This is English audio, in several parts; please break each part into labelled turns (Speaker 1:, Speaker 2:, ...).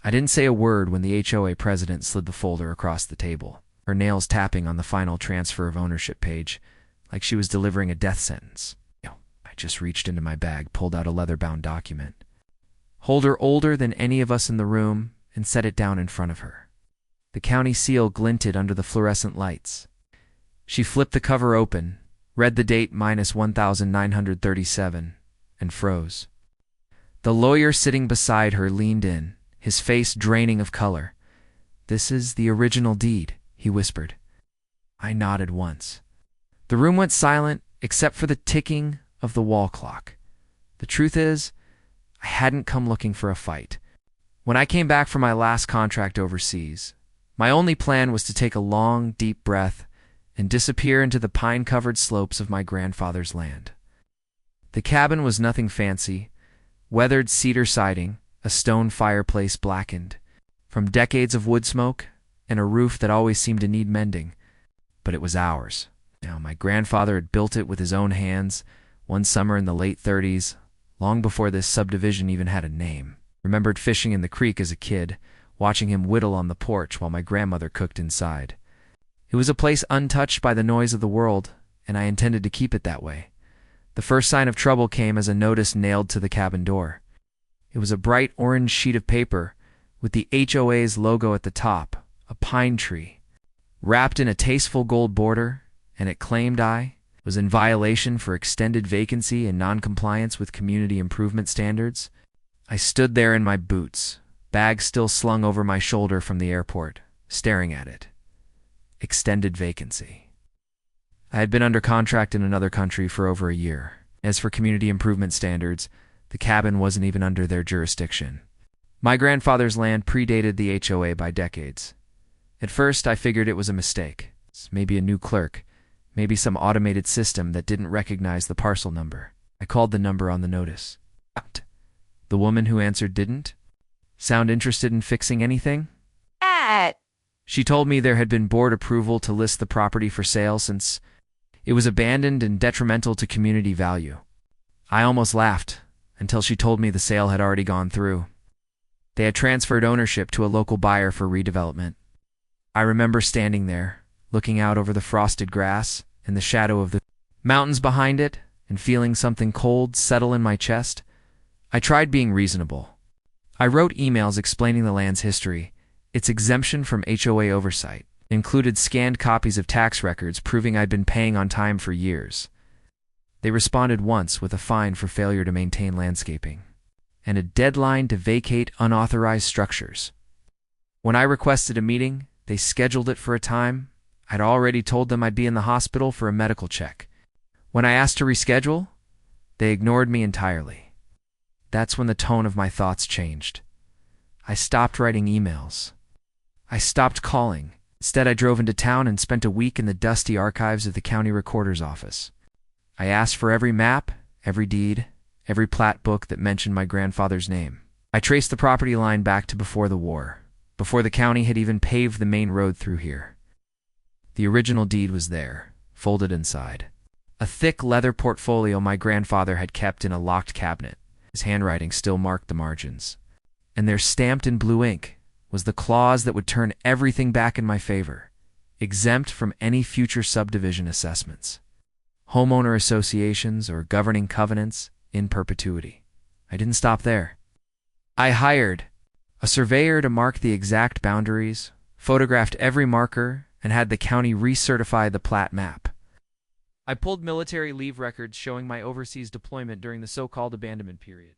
Speaker 1: I didn't say a word when the HOA president slid the folder across the table, her nails tapping on the final transfer of ownership page, like she was delivering a death sentence. I just reached into my bag, pulled out a leather-bound document, holder older than any of us in the room, and set it down in front of her. The county seal glinted under the fluorescent lights. She flipped the cover open, read the date -1937, and froze. The lawyer sitting beside her leaned in, his face draining of color. "This is the original deed," he whispered. I nodded once. The room went silent, except for the ticking of the wall clock. The truth is, I hadn't come looking for a fight. When I came back from my last contract overseas, my only plan was to take a long, deep breath and disappear into the pine-covered slopes of my grandfather's land. The cabin was nothing fancy: weathered cedar siding, a stone fireplace blackened from decades of wood smoke, and a roof that always seemed to need mending. But it was ours. Now, my grandfather had built it with his own hands one summer in the late 30s, long before this subdivision even had a name. Remembered fishing in the creek as a kid, watching him whittle on the porch while my grandmother cooked inside. It was a place untouched by the noise of the world, and I intended to keep it that way. The first sign of trouble came as a notice nailed to the cabin door. It was a bright orange sheet of paper with the HOA's logo at the top, a pine tree, wrapped in a tasteful gold border, and it claimed I was in violation for extended vacancy and non-compliance with community improvement standards. I stood there in my boots, bag still slung over my shoulder from the airport, staring at it. Extended vacancy. I had been under contract in another country for over a year. As for community improvement standards, the cabin wasn't even under their jurisdiction. My grandfather's land predated the HOA by decades. At first, I figured it was a mistake. Maybe a new clerk, maybe some automated system that didn't recognize the parcel number. I called the number on the notice. The woman who answered didn't sound interested in fixing anything. She told me there had been board approval to list the property for sale since it was abandoned and detrimental to community value. I almost laughed until she told me the sale had already gone through. They had transferred ownership to a local buyer for redevelopment. I remember standing there, looking out over the frosted grass and the shadow of the mountains behind it, and feeling something cold settle in my chest. I tried being reasonable. I wrote emails explaining the land's history, its exemption from HOA oversight, included scanned copies of tax records proving I'd been paying on time for years. They responded once with a fine for failure to maintain landscaping, and a deadline to vacate unauthorized structures. When I requested a meeting, they scheduled it for a time. I'd already told them I'd be in the hospital for a medical check. When I asked to reschedule, they ignored me entirely. That's when the tone of my thoughts changed. I stopped writing emails. I stopped calling. Instead, I drove into town and spent a week in the dusty archives of the county recorder's office. I asked for every map, every deed, every plat book that mentioned my grandfather's name. I traced the property line back to before the war, before the county had even paved the main road through here. The original deed was there, folded inside. A thick leather portfolio my grandfather had kept in a locked cabinet. His handwriting still marked the margins. And there, stamped in blue ink, was the clause that would turn everything back in my favor, exempt from any future subdivision assessments, homeowner associations, or governing covenants in perpetuity. I didn't stop there. I hired a surveyor to mark the exact boundaries, photographed every marker, and had the county recertify the plat map. I pulled military leave records showing my overseas deployment during the so-called abandonment period.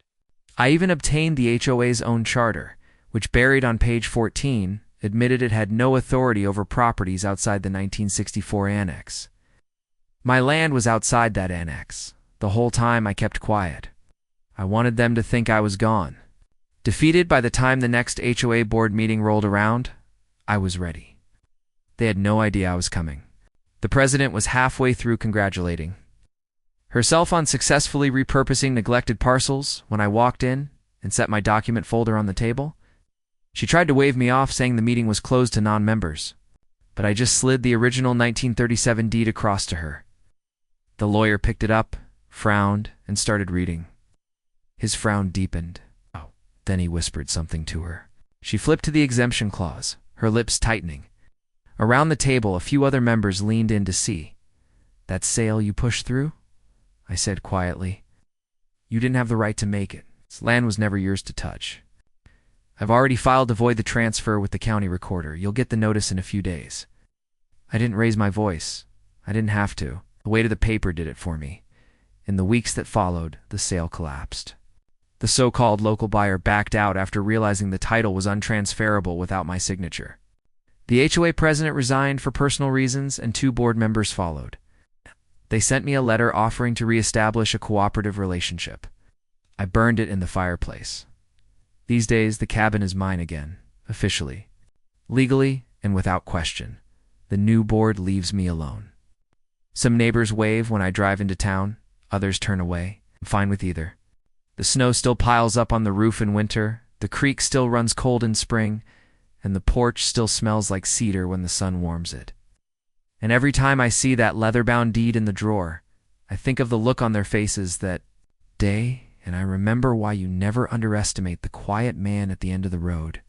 Speaker 1: I even obtained the HOA's own charter, which, buried on page 14, admitted it had no authority over properties outside the 1964 annex. My land was outside that annex. The whole time I kept quiet. I wanted them to think I was gone. Defeated by the time the next HOA board meeting rolled around, I was ready. They had no idea I was coming. The president was halfway through congratulating herself on successfully repurposing neglected parcels when I walked in and set my document folder on the table. She tried to wave me off, saying the meeting was closed to non-members, but I just slid the original 1937 deed across to her. The lawyer picked it up, frowned, and started reading. His frown deepened. Then he whispered something to her. She flipped to the exemption clause, her lips tightening. Around the table, a few other members leaned in to see. "That sale you pushed through?" I said quietly. "You didn't have the right to make it. This land was never yours to touch. I've already filed to void the transfer with the county recorder. You'll get the notice in a few days." I didn't raise my voice. I didn't have to. The weight of the paper did it for me. In the weeks that followed, the sale collapsed. The so-called local buyer backed out after realizing the title was untransferable without my signature. The HOA president resigned for personal reasons, and 2 board members followed. They sent me a letter offering to reestablish a cooperative relationship. I burned it in the fireplace. These days, the cabin is mine again, officially. Legally and without question. The new board leaves me alone. Some neighbors wave when I drive into town, others turn away. I'm fine with either. The snow still piles up on the roof in winter, the creek still runs cold in spring, and the porch still smells like cedar when the sun warms it. And every time I see that leather-bound deed in the drawer, I think of the look on their faces that day, and I remember why you never underestimate the quiet man at the end of the road.